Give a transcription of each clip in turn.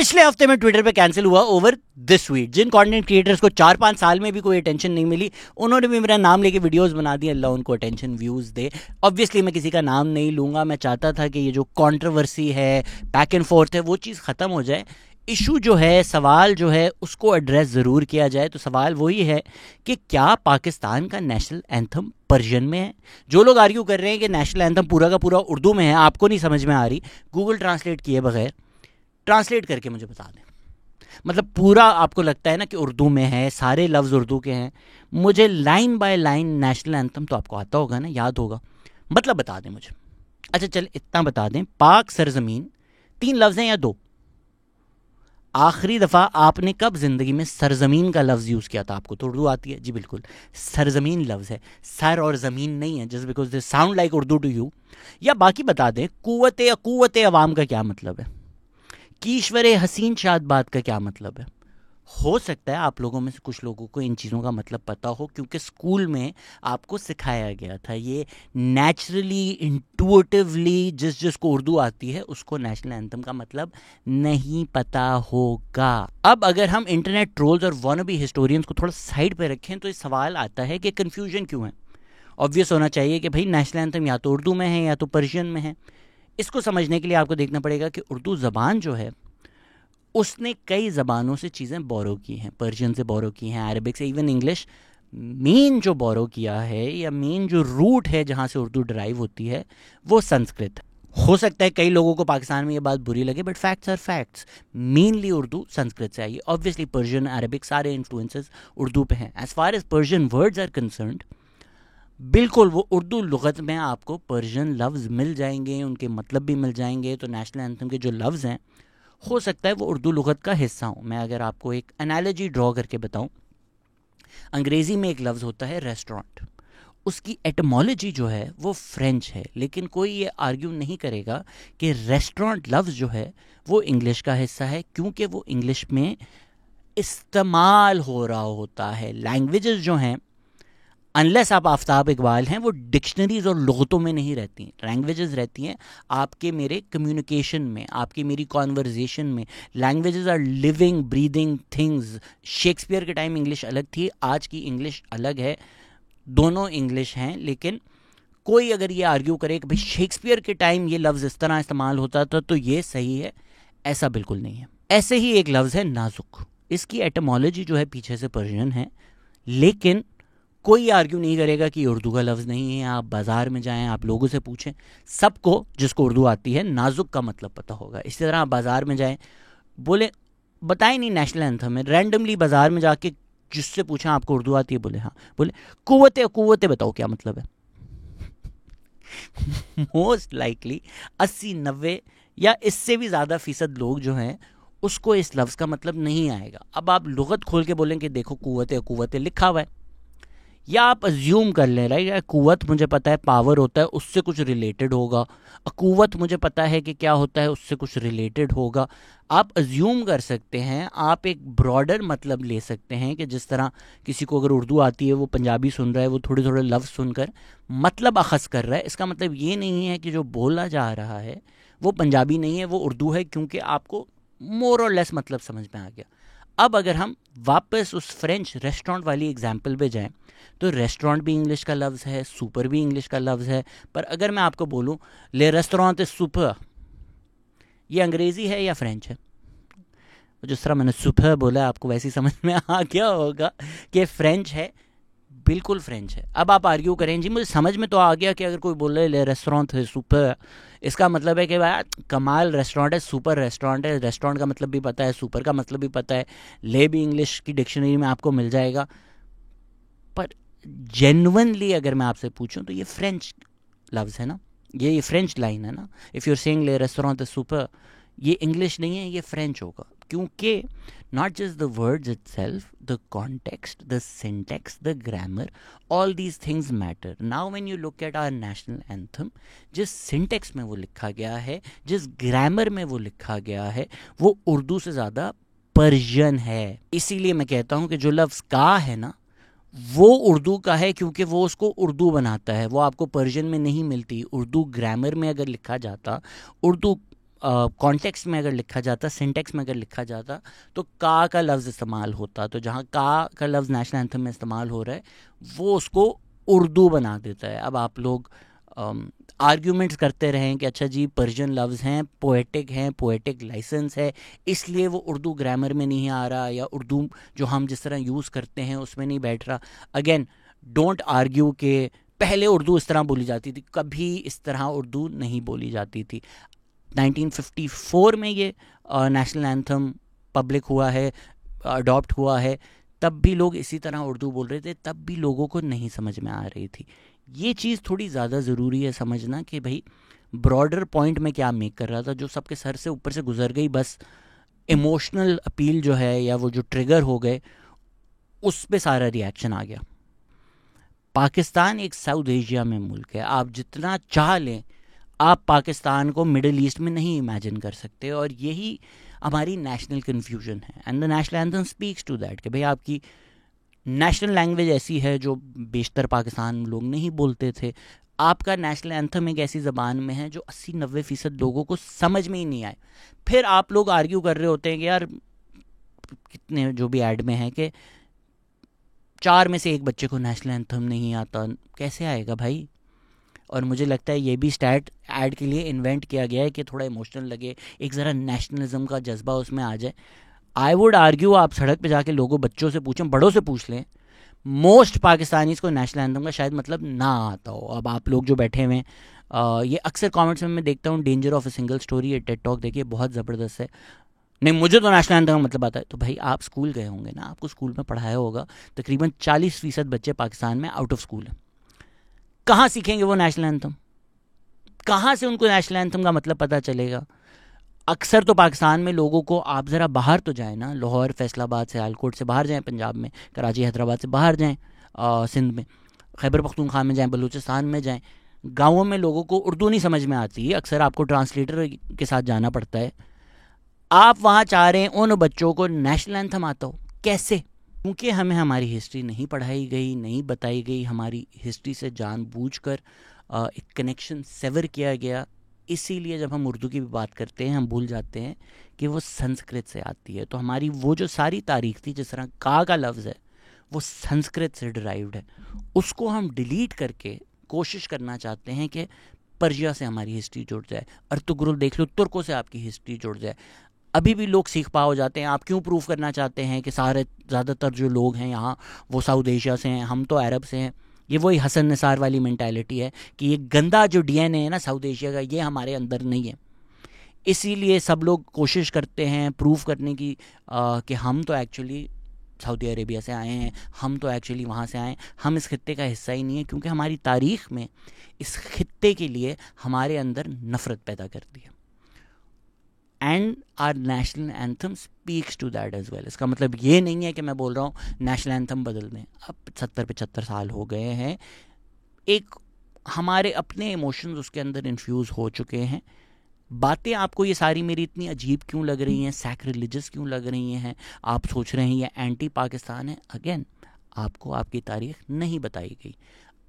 पिछले हफ्ते में ट्विटर पे कैंसिल हुआ ओवर दिस ट्वीट। जिन कंटेंट क्रिएटर्स को 4-5 साल में भी कोई अटेंशन नहीं मिली, उन्होंने भी मेरा नाम लेके वीडियोस बना दी। अल्लाह उनको अटेंशन व्यूज दे। ऑब्वियसली मैं किसी का नाम नहीं लूंगा। मैं चाहता था कि ये जो कंट्रोवर्सी है, बैक एंड फोर्थ है, वो चीज़ ख़त्म हो जाए। इशू जो है, सवाल जो है, उसको एड्रेस ज़रूर किया जाए। तो सवाल वही है कि क्या पाकिस्तान का नेशनल एंथम पर्शियन में है? जो लोग आर्ग्यू कर रहे हैं कि नेशनल एंथम पूरा का पूरा उर्दू में है, आपको नहीं समझ में आ रही, गूगल ट्रांसलेट किए बगैर ट्रांसलेट करके मुझे बता दें। मतलब पूरा आपको लगता है ना कि उर्दू में है, सारे लफ्ज़ उर्दू के हैं, मुझे line by line national anthem तो आपको आता होगा ना, याद होगा, मतलब बता दें मुझे। अच्छा चल इतना बता दें, पाक सरजमीन 3 लफ्ज़ हैं या 2? आखिरी दफ़ा आपने कब ज़िंदगी में सरजमीन का लफ्ज़ यूज़ किया था? आपको तो उर्दू आती है जी, बिल्कुल सरजमीन लफ्ज़ है, सर और ज़मीन नहीं है, just because they sound like Urdu to you. या बाकी बता दें, कुव्वत अवाम का क्या मतलब है? कीश्वर हसीन शाद बात का क्या मतलब है? हो सकता है आप लोगों में से कुछ लोगों को इन चीज़ों का मतलब पता हो, क्योंकि स्कूल में आपको सिखाया गया था। ये नेचुरली, इंटुइटिवली जिसको उर्दू आती है उसको नेशनल एंथम का मतलब नहीं पता होगा। अब अगर हम इंटरनेट ट्रोल्स और वॉनबी हिस्टोरियंस को थोड़ा साइड पे रखें तो ये सवाल आता है कि कन्फ्यूजन क्यों है? ऑब्वियस होना चाहिए कि भाई नेशनल एंथम या तो उर्दू में है या तो पर्शियन में है। इसको समझने के लिए आपको देखना पड़ेगा कि उर्दू ज़बान जो है उसने कई ज़बानों से चीज़ें बोरो की हैं। पर्शियन से बोरो की हैं, अरबिक से, इवन इंग्लिश। मेन जो बोरो किया है या मेन जो रूट है जहाँ से उर्दू ड्राइव होती है वो संस्कृत। हो सकता है कई लोगों को पाकिस्तान में ये बात बुरी लगे, but facts are facts. Mainly Urdu Sanskrit से आई है। ऑब्वियसली पर्शियन, अरबिक, सारे इन्फ्लुएंसेस उर्दू पे हैं। As far as Persian words are concerned, बिल्कुल वो उर्दू लुगत में आपको पर्शियन लफ्ज़ मिल जाएंगे, उनके मतलब भी मिल जाएंगे। तो नेशनल एंथम के जो लफ्ज़ हैं हो सकता है वो उर्दू लुगत का हिस्सा हो। मैं अगर आपको एक एनालॉजी ड्रॉ करके बताऊं, अंग्रेज़ी में एक लफ्ज़ होता है रेस्टोरेंट, उसकी एटमोलॉजी जो है वो फ्रेंच है, लेकिन कोई ये आर्ग्यू नहीं करेगा कि रेस्टोरेंट लफ्ज़ जो है वो इंग्लिश का हिस्सा है, क्योंकि वो इंग्लिश में इस्तेमाल हो रहा होता है। लैंग्वेजेस जो हैं, अनलेस आप आफ्ताब इकबाल हैं, वो डिक्शनरीज और लुगतों में नहीं रहती हैं। लैंग्वेजेस रहती हैं आपके मेरे कम्युनिकेशन में, आपकी मेरी कॉन्वर्जेशन में। Languages are living breathing things. Shakespeare के टाइम इंग्लिश अलग थी, आज की इंग्लिश अलग है। दोनों इंग्लिश हैं, लेकिन कोई अगर ये आर्ग्यू करे कि भाई शेक्सपियर के टाइम ये लफ्ज़ इस तरह इस्तेमाल होता था तो ये सही है, ऐसा बिल्कुल नहीं है। ऐसे ही एक लफ्ज़ है नाजुक, इसकी एटमोलॉजी जो है पीछे से पर्शियन है, लेकिन कोई आर्ग्यू नहीं करेगा कि उर्दू का लफ्ज़ नहीं है। आप बाज़ार में जाएं, आप लोगों से पूछें, सबको जिसको उर्दू आती है नाजुक का मतलब पता होगा। इसी तरह आप बाज़ार में जाएं, बोले बताएं नहीं नेशनल एंथम है, रैंडमली बाज़ार में जाके जिससे पूछें आपको उर्दू आती है, बोले हाँ, बोले कुव्वते बताओ क्या मतलब है। मोस्ट लाइकली 80-90 या इससे भी ज़्यादा फ़ीसद लोग जो हैं उसको इस लफ्ज़ का मतलब नहीं आएगा। अब आप लुगत खोल के बोलें कि देखो कुव्वते लिखा हुआ है, या आप अज्यूम कर लें, राइट, कुव्वत मुझे पता है पावर होता है, उससे कुछ रिलेटेड होगा। कुव्वत मुझे पता है कि क्या होता है, उससे कुछ रिलेटेड होगा। आप अज्यूम कर सकते हैं, आप एक ब्रॉडर मतलब ले सकते हैं कि जिस तरह किसी को अगर उर्दू आती है, वो पंजाबी सुन रहा है, वो थोड़े थोड़े लफ्ज़ सुनकर मतलब अखज़ कर रहा है। इसका मतलब ये नहीं है कि जो बोला जा रहा है वो पंजाबी नहीं है, वो उर्दू है, क्योंकि आपको मोर और लेस मतलब समझ में आ गया। अब अगर हम वापस उस फ्रेंच रेस्टोरेंट वाली एग्जाम्पल पे जाएं, तो रेस्टोरेंट भी इंग्लिश का लफ्ज़ है, सुपर भी इंग्लिश का लफ्ज़ है। पर अगर मैं आपको बोलूं ले रेस्टोरेंट है सुपर, ये अंग्रेज़ी है या फ्रेंच है? जिस तरह मैंने सुपर बोला आपको वैसे ही समझ में आ गया होगा कि फ्रेंच है, बिल्कुल फ्रेंच है। अब आप आर्ग्यू करें जी मुझे समझ में तो आ गया कि अगर कोई बोल रहे ले रेस्टोरेंट है सुपर, इसका मतलब है कि भाई कमाल रेस्टोरेंट है, सुपर रेस्टोरेंट है। रेस्टोरेंट का मतलब भी पता है, सुपर का मतलब भी पता है, ले भी इंग्लिश की डिक्शनरी में आपको मिल जाएगा। पर जेन्युइनली अगर मैं आपसे पूछूं तो ये फ्रेंच लफ्ज़ है ना, ये फ्रेंच लाइन है ना। इफ़ यूर सेइंग ले रेस्टोरेंट है सुपर, ये इंग्लिश नहीं है, ये फ्रेंच होगा, क्योंकि not just the words itself, the context, the syntax, the grammar, all these things matter. Now when you look at our national anthem, जिस syntax में वो लिखा गया है, जिस grammar में वो लिखा गया है, वो उर्दू से ज़्यादा पर्शियन है। इसीलिए मैं कहता हूँ कि जो लफ्ज़ का है ना, वो उर्दू का है, क्योंकि वो उसको उर्दू बनाता है। वो आपको पर्शियन में नहीं मिलती। उर्दू ग्रामर में अगर लिखा जाता, उर्दू कॉन्टेक्स्ट में अगर लिखा जाता, सिंटेक्स में अगर लिखा जाता, तो का लफ्ज़ इस्तेमाल होता। तो जहाँ का लफ्ज़ नेशनल एंथम में इस्तेमाल हो रहा है वो उसको उर्दू बना देता है। अब आप लोग आर्ग्यूमेंट्स करते रहें कि अच्छा जी पर्शियन लफ्ज़ हैं, पोएटिक लाइसेंस है, इसलिए वो उर्दू ग्रामर में नहीं आ रहा, या उर्दू जो हम जिस तरह यूज़ करते हैं उसमें नहीं बैठ रहा। अगेन डोंट आर्ग्यू के पहले उर्दू इस तरह बोली जाती थी, कभी इस तरह उर्दू नहीं बोली जाती थी। 1954 में ये नेशनल एंथम पब्लिक हुआ है, अडॉप्ट हुआ है, तब भी लोग इसी तरह उर्दू बोल रहे थे, तब भी लोगों को नहीं समझ में आ रही थी। ये चीज़ थोड़ी ज़्यादा ज़रूरी है समझना कि भाई ब्रॉडर पॉइंट में क्या मेक कर रहा था, जो सबके सर से ऊपर से गुजर गई, बस इमोशनल अपील जो है या वो जो ट्रिगर हो गए उस पे सारा रिएक्शन आ गया। पाकिस्तान एक साउथ एशिया में मुल्क है, आप जितना चाह लें आप पाकिस्तान को मिडिल ईस्ट में नहीं इमेजिन कर सकते, और यही हमारी नेशनल कन्फ्यूजन है। And the national anthem speaks to that कि भाई आपकी नेशनल लैंग्वेज ऐसी है जो बेशतर पाकिस्तान लोग नहीं बोलते थे, आपका नेशनल एंथम एक ऐसी ज़बान में है जो 80-90% लोगों को समझ में ही नहीं आए। फिर आप लोग आर्ग्यू कर रहे होते हैं कि यार कितने जो भी ऐड में है कि 4 में से 1 बच्चे को नेशनल एंथम नहीं आता, कैसे आएगा भाई? और मुझे लगता है ये भी स्टैट ऐड के लिए इन्वेंट किया गया है कि थोड़ा इमोशनल लगे, एक ज़रा नेशनलिज्म का जज्बा उसमें आ जाए। आई वुड आर्ग्यू आप सड़क पे जाके लोगों बच्चों से पूछें, बड़ों से पूछ लें, मोस्ट पाकिस्तानीज़ को नेशनल एंथम का शायद मतलब ना आता हो। अब आप लोग जो बैठे हुए हैं, ये अक्सर कमेंट्स में मैं देखता हूँ, danger of a single storey, ये टेड टॉक देखिए बहुत ज़बरदस्त है, नहीं मुझे तो नेशनल एंथम का मतलब आता है। तो भाई आप स्कूल गए होंगे ना, आपको स्कूल में पढ़ाया होगा, तकरीबन 40% बच्चे पाकिस्तान में आउट ऑफ स्कूल हैं, कहाँ सीखेंगे वो नेशनल एंथम? कहाँ से उनको नेशनल एंथम का मतलब पता चलेगा? अक्सर तो पाकिस्तान में लोगों को, आप ज़रा बाहर तो जाएं ना, लाहौर, फैसलाबाद, सियालकोट से बाहर जाएं, पंजाब में कराची, हैदराबाद से बाहर जाएं, सिंध में, खैबर पख्तूनख्वा में जाएं, बलूचिस्तान में जाएं, गाँवों में लोगों को उर्दू नहीं समझ में आती, अक्सर आपको ट्रांसलेटर के साथ जाना पड़ता है। आप वहाँ चाह रहे हैं उन बच्चों को नेशनल एंथम आता हो, कैसे? क्योंकि हमें हमारी हिस्ट्री नहीं पढ़ाई गई, नहीं बताई गई, हमारी हिस्ट्री से जानबूझकर एक कनेक्शन सेवर किया गया। इसीलिए जब हम उर्दू की भी बात करते हैं हम भूल जाते हैं कि वो संस्कृत से आती है। तो हमारी वो जो सारी तारीख थी, जिस तरह का लफ्ज़ है वो संस्कृत से डिराइव्ड है, उसको हम डिलीट करके कोशिश करना चाहते हैं कि पर्शिया से हमारी हिस्ट्री जुड़ जाए, अर्तुगरुल देख लो, तुर्कों से आपकी हिस्ट्री जुड़ जाए। अभी भी लोग सीख पा हो जाते हैं। आप क्यों प्रूव करना चाहते हैं कि सारे ज़्यादातर जो लोग हैं यहाँ वो साउथ एशिया से हैं, हम तो अरब से हैं? ये वही हसन निसार वाली मेंटालिटी है कि ये गंदा जो डीएनए है ना साउथ एशिया का, ये हमारे अंदर नहीं है। इसीलिए सब लोग कोशिश करते हैं प्रूव करने की कि हम तो एक्चुअली सऊदी अरेबिया से आए हैं, हम तो एक्चुअली वहाँ से आए, हम इस खित्ते का हिस्सा ही नहीं है, क्योंकि हमारी तारीख़ में इस खित्ते के लिए हमारे अंदर नफ़रत पैदा करती है। And our national anthem speaks to that as well. इसका मतलब ये नहीं है कि मैं बोल रहा हूँ नेशनल एंथम बदल दें, अब 70-75 साल हो गए हैं, एक हमारे अपने इमोशंस उसके अंदर इन्फ्यूज़ हो चुके हैं। बातें आपको ये सारी मेरी इतनी अजीब क्यों लग रही हैं, सैक्रिलिजियस क्यों लग रही हैं? आप सोच रहे हैं ये एंटी पाकिस्तान है? अगेन आपको आपकी तारीख़ नहीं बताई गई।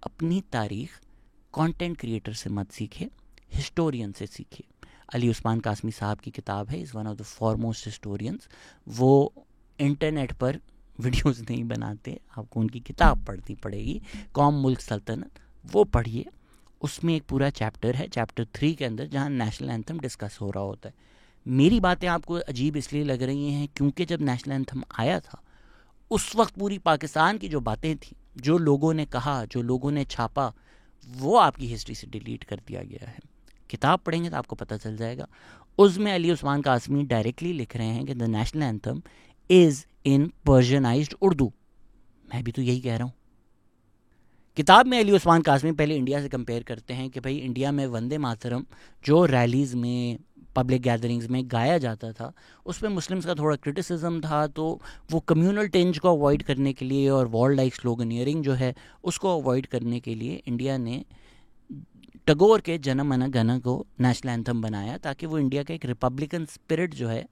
अपनी तारीख़ कंटेंट क्रिएटर से मत सीखे, हिस्टोरियन से सीखे। अली उस्मान कासमी साहब की किताब है, is one of the foremost historians. वो इंटरनेट पर वीडियोस नहीं बनाते, आपको उनकी किताब पढ़नी पड़ेगी, कौम मुल्क सल्तनत, वो पढ़िए। उसमें एक पूरा चैप्टर है, चैप्टर 3 के अंदर, जहाँ नेशनल एंथम डिस्कस हो रहा होता है। मेरी बातें आपको अजीब इसलिए लग रही हैं क्योंकि जब नेशनल एंथम आया था उस वक्त पूरी पाकिस्तान की जो बातें थी, जो लोगों ने कहा, जो लोगों ने छापा, वो आपकी हिस्ट्री से डिलीट कर दिया गया है। किताब पढ़ेंगे तो आपको पता चल जाएगा। उसमें अली उस्मान कासमी डायरेक्टली लिख रहे हैं कि the national anthem is in Persianised Urdu. मैं भी तो यही कह रहा हूँ। किताब में अली उस्मान कासमी पहले इंडिया से कंपेयर करते हैं कि भाई इंडिया में वंदे मातरम जो रैलीज़ में, पब्लिक गैदरिंग्स में गाया जाता था, उसमें मुस्लिम्स का थोड़ा क्रिटिसिज्म था, तो वो कम्यूनल टेंज को अवॉइड करने के लिए और वॉर लाइक स्लोगनियरिंग जो है उसको अवॉइड करने के लिए इंडिया ने टैगोर के जनम मन गण को नेशनल एंथम बनाया, ताकि वो इंडिया का एक रिपब्लिकन स्पिरिट जो है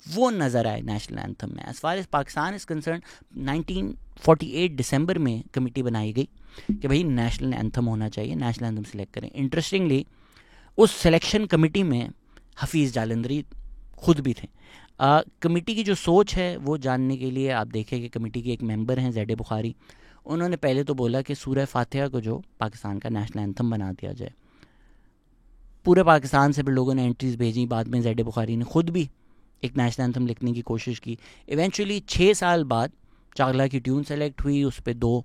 वो नज़र आए नेशनल एंथम में। As far as Pakistan is concern, 1948 दिसंबर में कमेटी बनाई गई कि भाई नेशनल एंथम होना चाहिए, नेशनल एंथम सेलेक्ट करें। इंटरेस्टिंगली उस सिलेक्शन कमेटी में हफीज़ जालंधरी खुद भी थे। कमेटी की जो सोच है वो जानने के लिए आप देखें कि कमेटी के एक मेंबर हैं ज़ैड बुखारी। उन्होंने पहले तो बोला कि सूरह फातिहा को जो पाकिस्तान का नेशनल एंथम बना दिया जाए। पूरे पाकिस्तान से फिर लोगों ने एंट्रीज़ भेजी। बाद में ज़ैड बुखारी ने खुद भी एक नेशनल एंथम लिखने की कोशिश की। इवेंचुअली 6 साल बाद चागला की ट्यून सेलेक्ट हुई, उस पर 2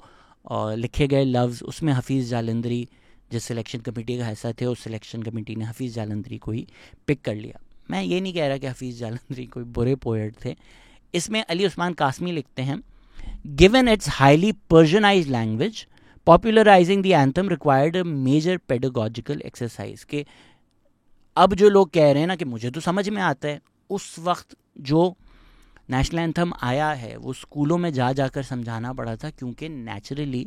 लिखे गए लफ्ज़, उसमें हफीज़ जालंधरी जिस सिलेक्शन कमेटी का हिस्सा थे, उस सिलेक्शन कमेटी ने हफीज़ जालंधरी को ही पिक कर लिया। मैं ये नहीं कह रहा कि हफीज़ जालंधरी कोई बुरे पोएट थे। इसमें अली उस्मान कासमी लिखते हैं, given it's highly Persianised language popularising the anthem required a major pedagogical exercise. के अब जो लोग कह रहे हैं ना कि मुझे तो समझ में आता है, उस वक्त जो नेशनल एंथम आया है वो स्कूलों में जा जाकर समझाना पड़ा था, क्योंकि नेचुरली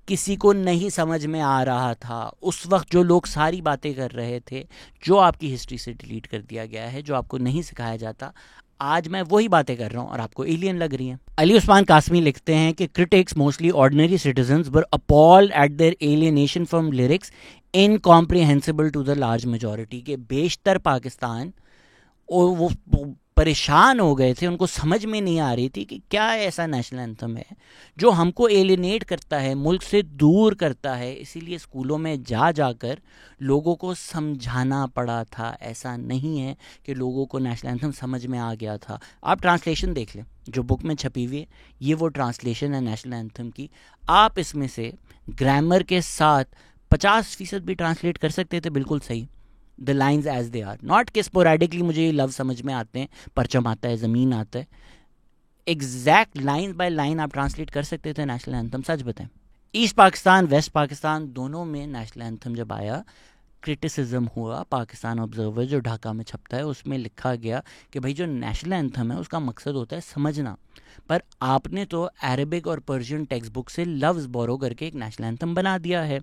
किसी को नहीं समझ में आ रहा था। उस वक्त जो लोग सारी बातें कर रहे थे जो आपकी हिस्ट्री से डिलीट कर दिया गया है, जो आपको नहीं सिखाया जाता, आज मैं वही बातें कर रहा हूँ और आपको एलियन लग रही हैं। अली उस्मान कासमी लिखते हैं कि critics mostly ordinary citizens were appalled at their alienation from lyrics incomprehensible to the large majority. के बेशतर पाकिस्तान और वो परेशान हो गए थे, उनको समझ में नहीं आ रही थी कि क्या ऐसा नेशनल एंथम है जो हमको एलिनेट करता है, मुल्क से दूर करता है। इसीलिए स्कूलों में जा जाकर लोगों को समझाना पड़ा था। ऐसा नहीं है कि लोगों को नेशनल एंथम समझ में आ गया था। आप ट्रांसलेशन देख लें जो बुक में छपी हुई है, ये वो ट्रांसलेशन है नेशनल एंथम की। आप इसमें से ग्रामर के साथ 50% भी ट्रांसलेट कर सकते थे बिल्कुल सही, the lines as they are, not कि स्पोरेडिकली मुझे ये लफ्ज़ समझ में आते हैं, परचम आता है, ज़मीन आता है। एग्जैक्ट लाइन बाय लाइन आप ट्रांसलेट कर सकते थे नेशनल एंथम। सच बताएं, ईस्ट पाकिस्तान वेस्ट पाकिस्तान दोनों में नेशनल एंथम जब आया, क्रिटिसिज्म हुआ। पाकिस्तान ऑब्जर्वर जो ढाका में छपता है उसमें लिखा गया कि भाई जो नेशनल एंथम है उसका मकसद होता है समझना, पर आपने तो अरबिक और पर्शियन टेक्स्ट बुक से लफ्ज़ बोरो करके एक नेशनल एंथम बना दिया है।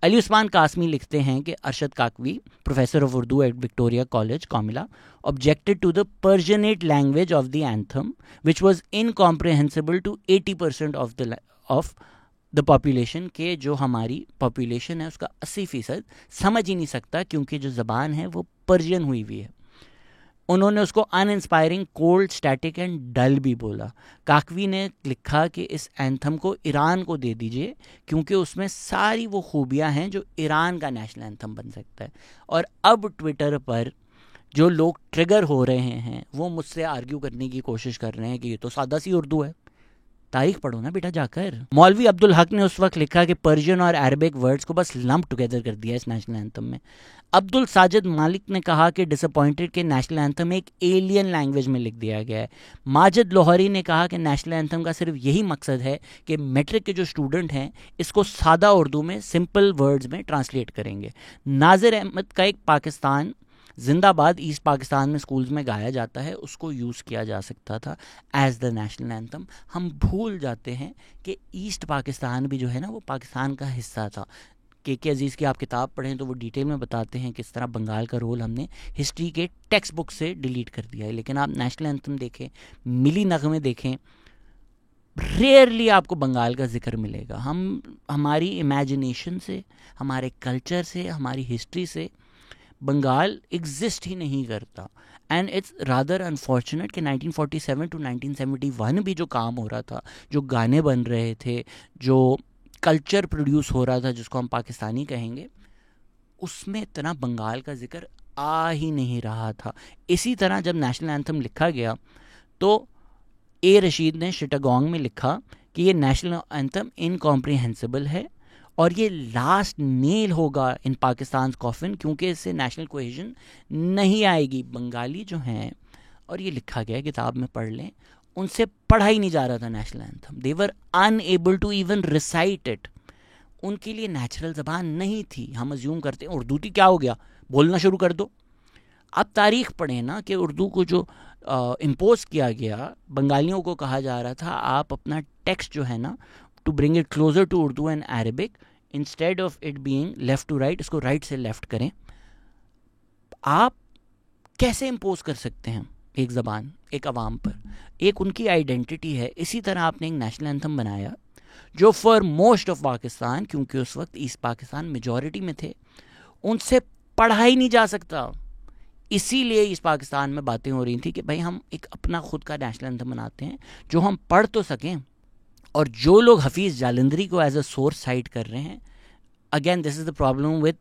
अली उस्मान कासमी लिखते हैं कि Arshad Kakvi, professor of Urdu at Victoria College Comilla, objected to the Persianate language of the anthem which was incomprehensible to 80% of the population. के जो हमारी पॉपुलेशन है उसका 80% समझ ही नहीं सकता, क्योंकि जो ज़बान है वो पर्शियन हुई हुई है। उन्होंने उसको uninspiring, cold, static and dull भी बोला। काकवी ने लिखा कि इस एंथम को ईरान को दे दीजिए, क्योंकि उसमें सारी वो खूबियां हैं जो ईरान का नेशनल एंथम बन सकता है। और अब ट्विटर पर जो लोग ट्रिगर हो रहे हैं वो मुझसे आर्ग्यू करने की कोशिश कर रहे हैं कि ये तो सादा सी उर्दू है। तारीख पढ़ो ना बेटा जाकर। मौलवी अब्दुल हक ने उस वक्त लिखा कि पर्शियन और अरबिक वर्ड्स को बस लंप टुगेदर कर दिया इस नेशनल एंथम में। अब्दुल साजिद मालिक ने कहा कि डिसअपॉइंटेड के नेशनल एंथम एक एलियन लैंग्वेज में लिख दिया गया है। माजिद लोहरी ने कहा कि नेशनल एंथम का सिर्फ यही मकसद है कि मैट्रिक के जो स्टूडेंट हैं इसको सादा उर्दू में सिंपल वर्ड्स में ट्रांसलेट करेंगे। नाजिर अहमद का एक पाकिस्तान जिंदाबाद ईस्ट पाकिस्तान में स्कूल्स में गाया जाता है, उसको यूज़ किया जा सकता था एज द नेशनल एंथम। हम भूल जाते हैं कि ईस्ट पाकिस्तान भी जो है ना वो पाकिस्तान का हिस्सा था। के अजीज़ की आप किताब पढ़ें तो वो डिटेल में बताते हैं किस तरह बंगाल का रोल हमने हिस्ट्री के टेक्स्ट बुक से डिलीट कर दिया है। लेकिन आप नेशनल एंथम देखें, मिली नगमे देखें, रेयरली आपको बंगाल का जिक्र मिलेगा। हम हमारी इमेजिनेशन से, हमारे कल्चर से, हमारी हिस्ट्री से बंगाल एग्जिस्ट ही नहीं करता। एंड इट्स रादर अनफॉर्चुनेट कि 1947 टू 1971 भी जो काम हो रहा था, जो गाने बन रहे थे, जो कल्चर प्रोड्यूस हो रहा था जिसको हम पाकिस्तानी कहेंगे, उसमें इतना बंगाल का जिक्र आ ही नहीं रहा था। इसी तरह जब नेशनल एंथम लिखा गया तो ए रशीद ने शिटागोंग में लिखा कि ये नेशनल एंथम इनकॉम्प्रिहेंसिबल है और ये लास्ट नेल होगा इन पाकिस्तान कॉफिन, क्योंकि इससे नेशनल कोहेजन नहीं आएगी। बंगाली जो हैं, और ये लिखा गया किताब में पढ़ लें, उनसे पढ़ा ही नहीं जा रहा था national anthem. They were unable to even recite it. उनके लिए नेचुरल ज़बान नहीं थी। हम अज्यूम करते हैं उर्दू थी, क्या हो गया, बोलना शुरू कर दो। आप तारीख पढ़ें ना कि उर्दू को जो इम्पोज किया गया, बंगालियों को कहा जा रहा था आप अपना टेक्स्ट जो है ना, to bring it closer to Urdu and Arabic, instead of it being left to right, इसको राइट से लेफ्ट करें। आप कैसे इम्पोज कर सकते हैं एक ज़बान एक अवाम पर? एक उनकी आइडेंटिटी है। इसी तरह आपने एक नेशनल एंथम बनाया जो फॉर मोस्ट ऑफ पाकिस्तान, क्योंकि उस वक्त ईस्ट पाकिस्तान मेजॉरिटी में थे, उनसे पढ़ा ही नहीं जा सकता। इसीलिए इस पाकिस्तान में बातें हो रही थी कि भाई हम एक अपना खुद का नेशनल एंथम बनाते हैं जो हम पढ़ तो सकें। और जो लोग हफीज़ जालंधरी को एज अ सोर्स साइट कर रहे हैं, again this is the problem with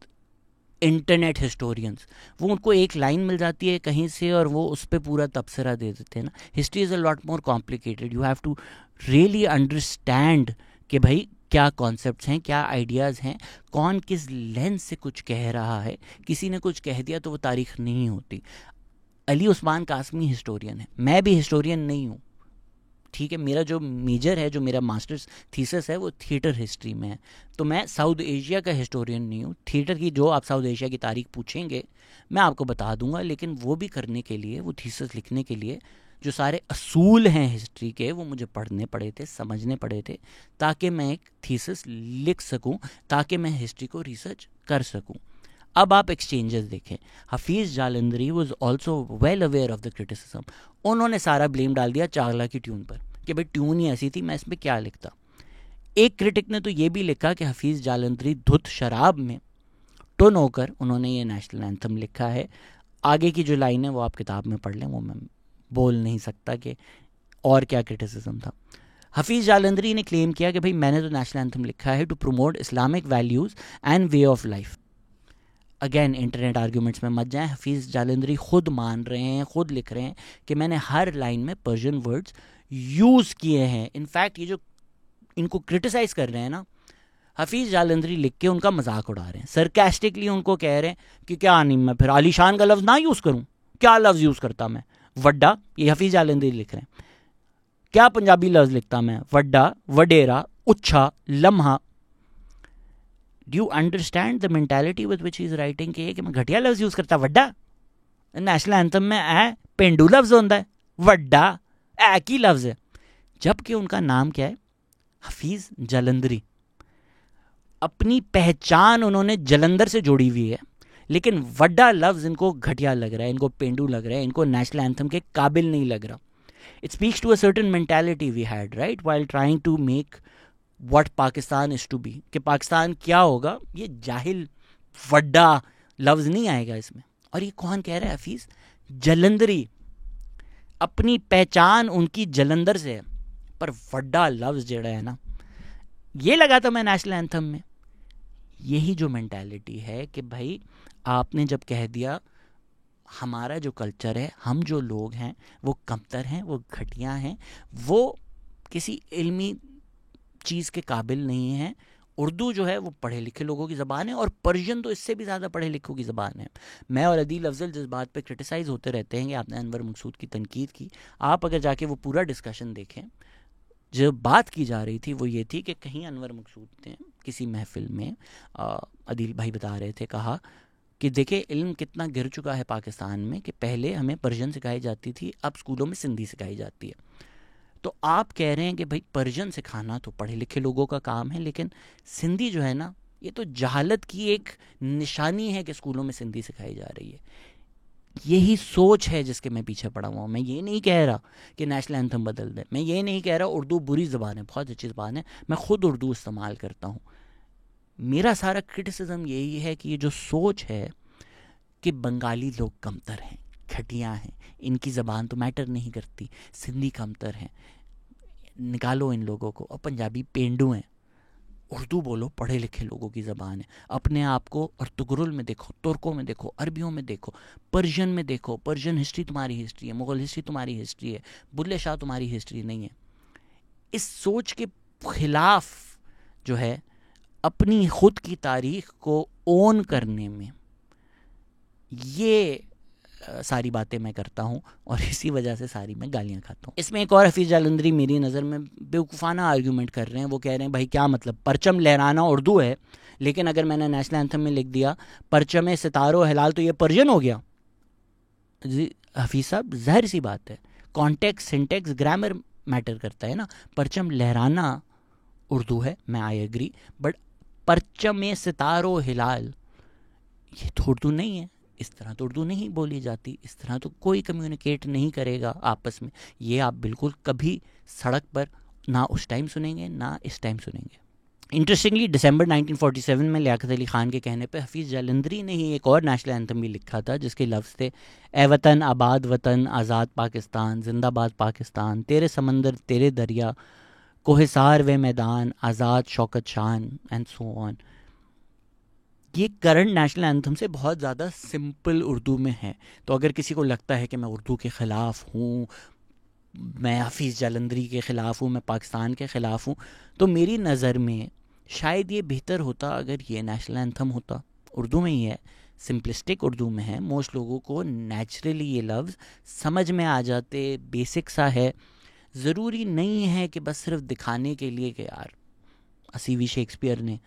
internet historians, वो उनको एक लाइन मिल जाती है कहीं से और वो उस पर पूरा तबसरा दे देते हैं ना। History is a lot more complicated, you have to really understand कि भाई क्या कॉन्सेप्ट्स हैं, क्या आइडियाज़ हैं, कौन किस लेंस से कुछ कह रहा है। किसी ने कुछ कह दिया तो वो तारीख नहीं होती। अली उस्मान कासमी हिस्टोरियन है, मैं भी हिस्टोरियन नहीं हूँ, ठीक है। मेरा जो मेजर है, जो मेरा मास्टर्स थीसिस है वो थिएटर हिस्ट्री में है, तो मैं साउथ एशिया का हिस्टोरियन नहीं हूँ। थिएटर की जो आप साउथ एशिया की तारीख पूछेंगे मैं आपको बता दूंगा, लेकिन वो भी करने के लिए, वो थीसिस लिखने के लिए जो सारे असूल हैं हिस्ट्री के, वो मुझे पढ़ने पड़े थे, समझने पड़े थे, ताकि मैं एक थीसिस लिख सकूं, ताकि मैं हिस्ट्री को रिसर्च कर सकूं। अब आप एक्सचेंजेस देखें, Hafeez Jalandhari was also well aware of the criticism. उन्होंने सारा ब्लेम डाल दिया चावला की ट्यून पर कि भाई ट्यून ही ऐसी थी, मैं इसमें क्या लिखता। एक क्रिटिक ने तो ये भी लिखा कि हफीज़ जालंधरी धुत शराब में टुन होकर उन्होंने ये नेशनल एंथम लिखा है। आगे की जो लाइन है वो आप किताब में पढ़ लें, वो मैं बोल नहीं सकता कि और क्या क्रिटिसिज्म था। हफीज़ जालंधरी ने क्लेम किया कि भाई मैंने तो नेशनल एंथम लिखा है to promote Islamic values and way of life. Again internet arguments में मत जाएं, हफीज़ जालंधरी खुद मान रहे हैं, खुद लिख रहे हैं कि मैंने हर लाइन में पर्शियन वर्ड्स यूज़ किए हैं। इनफैक्ट ये जो इनको क्रिटिसाइज कर रहे हैं ना, हफीज़ जालंधरी लिख के उनका मजाक उड़ा रहे हैं, सरकास्टिकली उनको कह रहे हैं कि क्या नहीं मैं फिर आलीशान का लफ्ज़ ना यूज़ करूँ, क्या लफ्ज़ यूज़ करता मैं, वड्डा। ये हफीज़ जालंधरी लिख रहे हैं। क्या पंजाबी लफ्ज़ लिखता मैं, वड्डा, वडेरा, उच्छा, लम्हा। Do you understand the mentality with which he is writing कि मैं घटिया लफ्ज़ यूज़ करता वड्डा। नेशनल एंथम में ए पेंडू लफ्ज़ होता है, वड्डा ए की लफ्ज़ है, जबकि उनका नाम क्या है, हफीज़ जालंधरी। अपनी पहचान उन्होंने जलंधर से जोड़ी हुई है, लेकिन वड्डा लफ्ज़ इनको घटिया लग रहा है, इनको पेंडू लग रहा है, इनको नेशनल एंथम के काबिल नहीं लग रहा। It speaks to a certain mentality we had right while trying to make what Pakistan is to be, कि पाकिस्तान क्या होगा। ये जाहिल वड्डा लफ्ज़ नहीं आएगा इसमें। और ये कौन कह रहा है, हफीज़ जलंधरी। अपनी पहचान उनकी जलंधर से है, पर वड्डा लफ्ज़ जड़ा है ना, ये लगा था मैं नेशनल एंथम में। यही जो मेंटालिटी है कि भाई आपने जब कह दिया हमारा जो कल्चर है, हम जो लोग हैं वो कमतर हैं, वो घटिया हैं, वो किसी इल्मी चीज़ के काबिल नहीं है। उर्दू जो है वो पढ़े लिखे लोगों की ज़बान है, और पर्शियन तो इससे भी ज़्यादा पढ़े लिखों की ज़बान है। मैं और अदील अफजल जिस बात पे क्रिटिसाइज़ होते रहते हैं कि आपने अनवर मकसूद की तनकीद की, आप अगर जाके वो पूरा डिस्कशन देखें, जो बात की जा रही थी वो ये थी कि कहीं अनवर मकसूद ने किसी महफिल में अदील भाई बता रहे थे, कहा कि देखिए इल्म कितना गिर चुका है पाकिस्तान में, कि पहले हमें पर्शियन सिखाई जाती थी, अब स्कूलों में सिंधी सिखाई जाती है। तो आप कह रहे हैं कि भाई पर्शियन सिखाना तो पढ़े लिखे लोगों का काम है, लेकिन सिंधी जो है ना, ये तो जहालत की एक निशानी है कि स्कूलों में सिंधी सिखाई जा रही है। यही सोच है जिसके मैं पीछे पड़ा हुआ हूँ। मैं ये नहीं कह रहा कि नेशनल एंथम बदल दे, मैं ये नहीं कह रहा उर्दू बुरी ज़बान है, बहुत अच्छी ज़बान है, मैं ख़ुद उर्दू इस्तेमाल करता हूँ। मेरा सारा क्रिटिसिज्म यही है कि ये जो सोच है कि बंगाली लोग कमतर हैं, घटिया हैं, इनकी ज़बान तो मैटर नहीं करती, सिंधी कमतर हैं, निकालो इन लोगों को, और पंजाबी पेंडू हैं, उर्दू बोलो, पढ़े लिखे लोगों की ज़बान है। अपने आप को अर्तुगरुल में देखो, तुर्कों में देखो, अरबियों में देखो, पर्शियन में देखो, पर्शियन हिस्ट्री तुम्हारी हिस्ट्री है, मुग़ल हिस्ट्री तुम्हारी हिस्ट्री है, बुल्ले शाह तुम्हारी हिस्ट्री नहीं है। इस सोच के खिलाफ जो है अपनी खुद की तारीख को ओन करने में, ये सारी बातें मैं करता हूँ, और इसी वजह से सारी मैं गालियाँ खाता हूँ। इसमें एक और हफीज़ जालंधरी मेरी नज़र में बेवकूफ़ाना आर्गूमेंट कर रहे हैं। वो कह रहे हैं भाई क्या मतलब, परचम लहराना उर्दू है, लेकिन अगर मैंने नेशनल एंथम में लिख दिया परचम सितारो हिलाल तो ये पर्शियन हो गया। जी हफीज़ साहब, ज़ाहिर सी बात है, कॉन्टेक्स्ट, सिंटेक्स, ग्रामर मैटर करता है ना। परचम लहराना उर्दू है, मैं आई एग्री, बट परचम सितारो हिलाल ये तो उर्दू नहीं है। इस तरह तो उर्दू नहीं बोली जाती, इस तरह तो कोई कम्युनिकेट नहीं करेगा आपस में। ये आप बिल्कुल कभी सड़क पर ना उस टाइम सुनेंगे, ना इस टाइम सुनेंगे। इंटरेस्टिंगली दिसंबर 1947 में लियाकत अली ख़ान के कहने पे हफीज़ जालंधरी ने ही एक और नेशनल एंथम भी लिखा था, जिसके लफ्ज़ थे ए वतन आबाद वतन आज़ाद पाकिस्तान जिंदाबाद पाकिस्तान, तेरे समंदर तेरे दरिया कोहिसार व मैदान आज़ाद शौकत शान एंड सो ऑन। ये करंट नेशनल एंथम से बहुत ज़्यादा सिंपल उर्दू में है। तो अगर किसी को लगता है कि मैं उर्दू के ख़िलाफ़ हूँ, मैं हफीज़ जालंधरी के ख़िलाफ़ हूँ, मैं पाकिस्तान के ख़िलाफ़ हूँ, तो मेरी नज़र में शायद ये बेहतर होता अगर ये नेशनल एंथम होता। उर्दू में ही है, सिंपलिस्टिक उर्दू में है, मोस्ट लोगों को नेचुरली ये लफ्ज़ समझ में आ जाते, बेसिक सा है। ज़रूरी नहीं है कि बस सिर्फ दिखाने के लिए कि यार असीवी शेक्सपियर ने,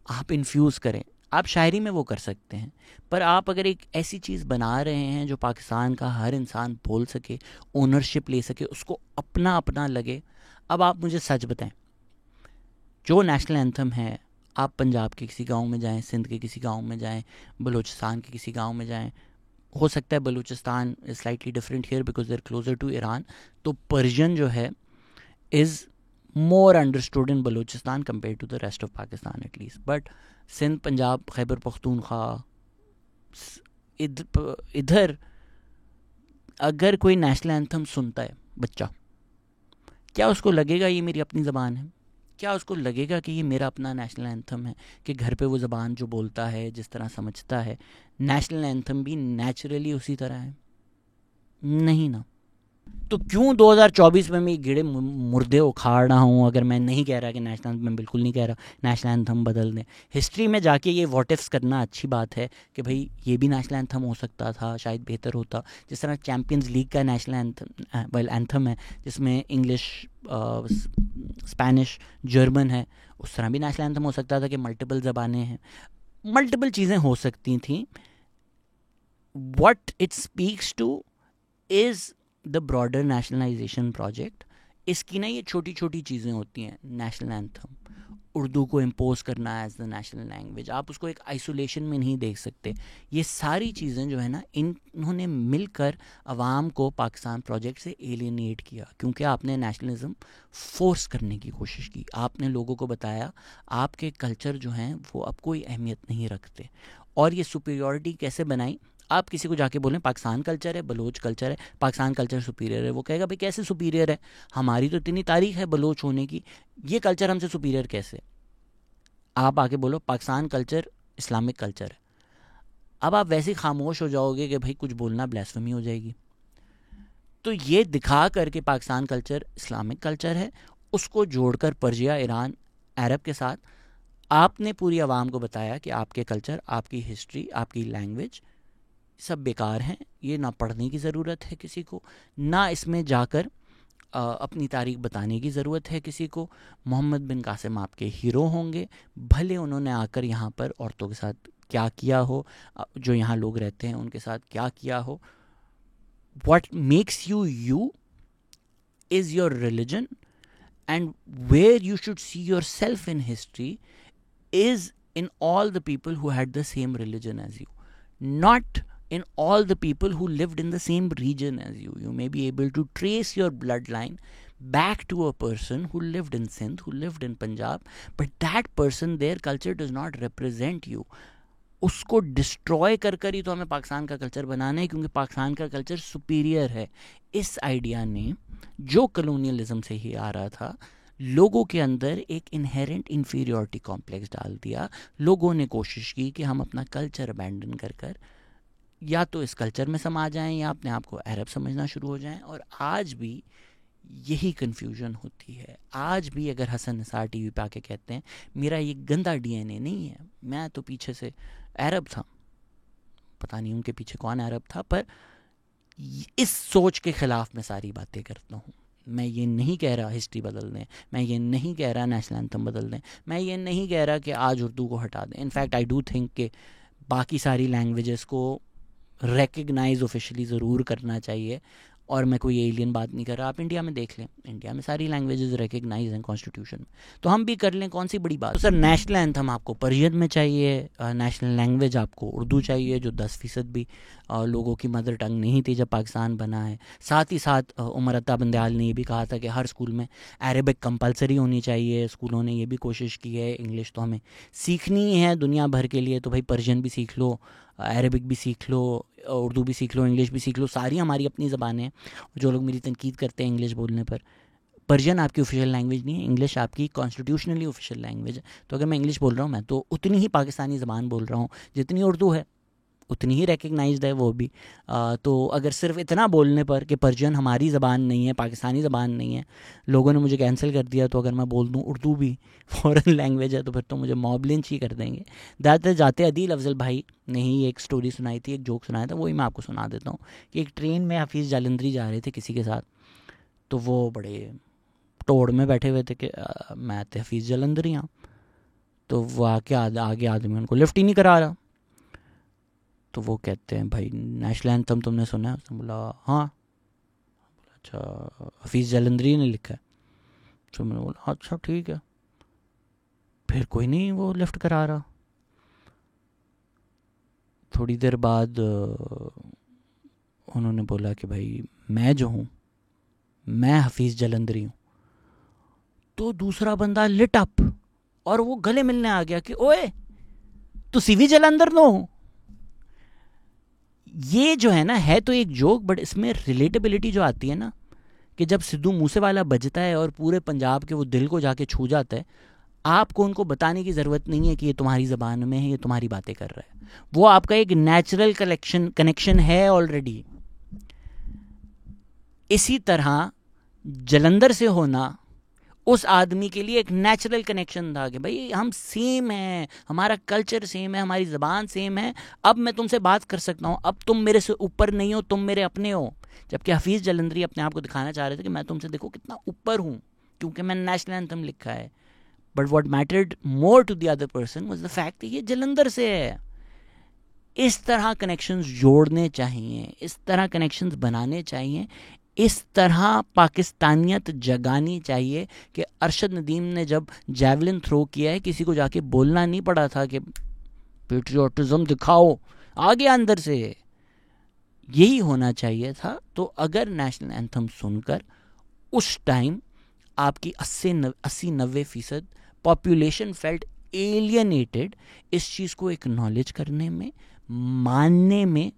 आप इन्फ्यूज़ करें। आप शायरी में वो कर सकते हैं, पर आप अगर एक ऐसी चीज़ बना रहे हैं जो पाकिस्तान का हर इंसान बोल सके, ओनरशिप ले सके, उसको अपना अपना लगे। अब आप मुझे सच बताएं, जो नेशनल एंथम है, आप पंजाब के किसी गांव में जाएं, सिंध के किसी गांव में जाएं, बलूचिस्तान के किसी गांव में जाएं, हो सकता है Balochistan is slightly different here because they are closer to Iran, तो पर्शियन जो है is more understood in Balochistan compared to the rest of Pakistan at least. But Sindh, Punjab, Khyber Pakhtunkhwa, इधर अगर कोई नेशनल एंथम सुनता है बच्चा, क्या उसको लगेगा ये मेरी अपनी ज़बान है? क्या उसको लगेगा कि ये मेरा अपना नेशनल एंथम है, कि घर पे वो ज़बान जो बोलता है, जिस तरह समझता है, नेशनल एंथम भी नेचुरली उसी तरह है? नहीं ना। तो क्यों 2024 में मैं गिड़े मुर्दे उखाड़ रहा हूँ? अगर मैं नहीं कह रहा कि नेशनल, मैं बिल्कुल नहीं कह रहा नेशनल एंथम बदल दें। हिस्ट्री में जाके ये व्हाट इफ्स करना अच्छी बात है कि भाई ये भी नेशनल एंथम हो सकता था, शायद बेहतर होता। जिस तरह चैम्पियंस लीग का नेशनल एंथम है जिसमें इंग्लिश, स्पेनिश, जर्मन है, उस तरह भी नेशनल एंथम हो सकता था कि मल्टीपल ज़बानें हैं, मल्टीपल चीज़ें हो सकती थी। What it speaks two is the broader nationalisation project. इसकी ना ये छोटी छोटी चीज़ें होती हैं। नेशनल एंथम, उर्दू को इम्पोज करना एज द नेशनल लैंग्वेज, आप उसको एक आइसोलेशन में नहीं देख सकते। ये सारी चीज़ें जो है ना, इन्होंने मिलकर अवाम को पाकिस्तान प्रोजेक्ट से एलियनेट किया, क्योंकि आपने नेशनलिज्म फोर्स करने की कोशिश की। आपने लोगों को बताया आपके कल्चर जो हैं वो अब कोई अहमियत नहीं रखते। और ये सुपीरियॉरिटी कैसे बनाई? आप किसी को जाके बोलें पाकिस्तान कल्चर है, बलोच कल्चर है, पाकिस्तान कल्चर सुपीरियर है, वो कहेगा भाई कैसे सुपीरियर है, हमारी तो इतनी तारीख है बलोच होने की, ये कल्चर हमसे सुपीरियर कैसे? आप आके बोलो पाकिस्तान कल्चर इस्लामिक कल्चर है, अब आप वैसे ही खामोश हो जाओगे कि भाई कुछ बोलना ब्लास्फेमी हो जाएगी। तो ये दिखा करके पाकिस्तान कल्चर इस्लामिक कल्चर है, उसको जोड़कर पर्शिया, ईरान, अरब के साथ आपने पूरी आवाम को बताया कि आपके कल्चर, आपकी हिस्ट्री, आपकी लैंग्वेज सब बेकार हैं, ये ना पढ़ने की ज़रूरत है किसी को, ना इसमें जाकर अपनी तारीख बताने की ज़रूरत है किसी को। मोहम्मद बिन कासिम आपके हीरो होंगे, भले उन्होंने आकर यहाँ पर औरतों के साथ क्या किया हो, जो यहाँ लोग रहते हैं उनके साथ क्या किया हो। What makes you you is your religion, and where you should see yourself in history is in all the people who had the same religion as you, not in all the people who lived in the same region as you. You may be able to trace your bloodline back to a person who lived in Sindh, who lived in Punjab, but that person, their culture does not represent you. उसको destroy कर कर ही तो हमें पाकिस्तान का culture बनाना है, क्योंकि पाकिस्तान का culture superior है। इस आइडिया ने, जो कलोनियलिज्म से ही आ रहा था, लोगों के अंदर एक इनहेरेंट इन्फीरियरिटी कॉम्प्लेक्स डाल दिया। लोगों ने कोशिश की कि हम अपना कल्चर अबैंडन कर कर या तो इस कल्चर में समा जाएं या अपने आप को अरब समझना शुरू हो जाएं। और आज भी यही कन्फ्यूजन होती है। आज भी अगर हसन निसार टीवी पे आके कहते हैं मेरा ये गंदा डीएनए नहीं है, मैं तो पीछे से अरब था, पता नहीं उनके पीछे कौन अरब था, पर इस सोच के ख़िलाफ़ मैं सारी बातें करता हूँ। मैं ये नहीं कह रहा हिस्ट्री बदल दें, मैं ये नहीं कह रहा नेशनल एंथम बदल दें, मैं ये नहीं कह रहा कि आज उर्दू को हटा दें। इनफैक्ट आई डू थिंक कि बाकी सारी लैंग्वेजेस को रिकग्नाइज ऑफिशियली ज़रूर करना चाहिए, और मैं कोई एलियन बात नहीं कर रहा। आप इंडिया में देख लें, इंडिया में सारी लैंग्वेजेस रिकग्नाइज हैं कॉन्स्टिट्यूशन में, तो हम भी कर लें, कौन सी बड़ी बात। तो सर नेशनल एंथम आपको पर्शियन में चाहिए, नेशनल लैंग्वेज आपको उर्दू चाहिए, जो 10% भी लोगों की मदर टंग नहीं थी जब पाकिस्तान बना है। साथ ही साथ उमर अता बंदयाल ने ये भी कहा था कि हर स्कूल में अरेबिक कंपलसरी होनी चाहिए। स्कूलों ने ये भी कोशिश की है, इंग्लिश तो हमें सीखनी है दुनिया भर के लिए, तो भाई पर्शियन भी सीख लो, अरेबिक भी सीख लो, उर्दू भी सीख लो, इंग्लिश भी सीख लो, सारी हमारी अपनी ज़बानें हैं। जो लोग मेरी तनकीद करते हैं इंग्लिश बोलने पर, पर्शियन आपकी ऑफिशियल लैंग्वेज नहीं है, इंग्लिश आपकी कॉन्स्टिट्यूशनली ऑफिशियल लैंग्वेज है। तो अगर मैं इंग्लिश बोल रहा हूँ, मैं तो उतनी ही पाकिस्तानी ज़बान बोल रहा हूँ जितनी उर्दू है, उतनी ही रिकग्नाइज्ड है वो भी। तो अगर सिर्फ इतना बोलने पर कि पर्शियन हमारी ज़बान नहीं है, पाकिस्तानी ज़बान नहीं है, लोगों ने मुझे कैंसिल कर दिया, तो अगर मैं बोल दूँ उर्दू भी फॉरेन लैंग्वेज है, तो फिर तो मुझे मॉब लिंच ही कर देंगे। जाते अदील अफजल भाई ने ही एक स्टोरी सुनाई थी, एक जोक सुनाया था, वही मैं आपको सुना देता हूँ कि एक ट्रेन में हफीज़ जालंधरी जा रहे थे किसी के साथ, तो वो बड़े तोड़ में बैठे हुए थे कि मैं तो हफीज़ जालंधरी हाँ। तो वो आके आगे आदमी उनको लिफ्ट ही नहीं करा रहा। तो वो कहते हैं भाई नेशनल एंथम तुमने सुना है? उसने बोला हाँ। अच्छा हफीज़ जालंधरी ने लिखा है? तो मैंने बोला अच्छा ठीक है। फिर कोई नहीं वो लिफ्ट करा रहा। थोड़ी देर बाद उन्होंने बोला कि भाई मैं जो हूँ, मैं हफीज़ जालंधरी हूँ। तो दूसरा बंदा लिट अप और वो गले मिलने आ गया कि ओए तू सीवी जालंधर नो। ये जो है ना, है तो एक जोक, बट इसमें रिलेटेबिलिटी जो आती है ना, कि जब सिद्धू मूसेवाला बजता है और पूरे पंजाब के वो दिल को जाके छू जाता है, आपको उनको बताने की ज़रूरत नहीं है कि ये तुम्हारी ज़बान में है, ये तुम्हारी बातें कर रहा है, वो आपका एक नेचुरल कनेक्शन है ऑलरेडी। इसी तरह जलंधर से होना उस आदमी के लिए एक नेचुरल कनेक्शन था कि भाई हम सेम हैं, हमारा कल्चर सेम है, हमारी ज़बान सेम है, अब मैं तुमसे बात कर सकता हूँ, अब तुम मेरे से ऊपर नहीं हो, तुम मेरे अपने हो। जबकि हफीज़ जालंधरी अपने आप को दिखाना चाह रहे थे कि मैं तुमसे देखो कितना ऊपर हूँ, क्योंकि मैं नेशनल एंथम लिखा है। But what mattered more to the other person was the fact कि ये जलंधर से है। इस तरह कनेक्शंस जोड़ने चाहिए, इस तरह कनेक्शंस बनाने चाहिए, इस तरह पाकिस्तानियत जगानी चाहिए कि अरशद नदीम ने जब जैवलिन थ्रो किया है, किसी को जाके बोलना नहीं पड़ा था कि पेट्रियोटिज्म दिखाओ, आ गया अंदर से। यही होना चाहिए था। तो अगर नेशनल एंथम सुनकर उस टाइम आपकी 80-90% पॉपुलेशन फेल्ट एलियनेटेड, इस चीज़ को एक्नॉलेज करने में, मानने में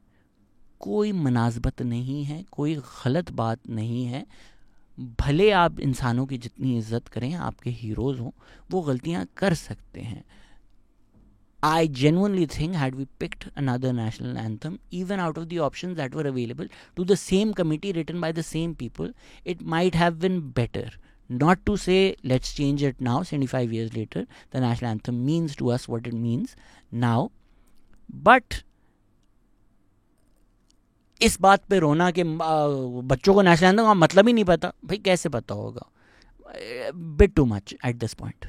कोई मुनासबत नहीं है, कोई गलत बात नहीं है। भले आप इंसानों की जितनी इज्जत करें, आपके हीरोज़ हों, वो गलतियां कर सकते हैं। I genuinely think had we picked another national anthem, even out of the options that were available to the same committee written by the same people, it might have been better. Not to say let's change it now, 75 years later, the national anthem means to us what it means now. But इस बात पे रोना कि बच्चों को national anthem का मतलब ही नहीं पता, भाई कैसे पता होगा? Bit too much at this point.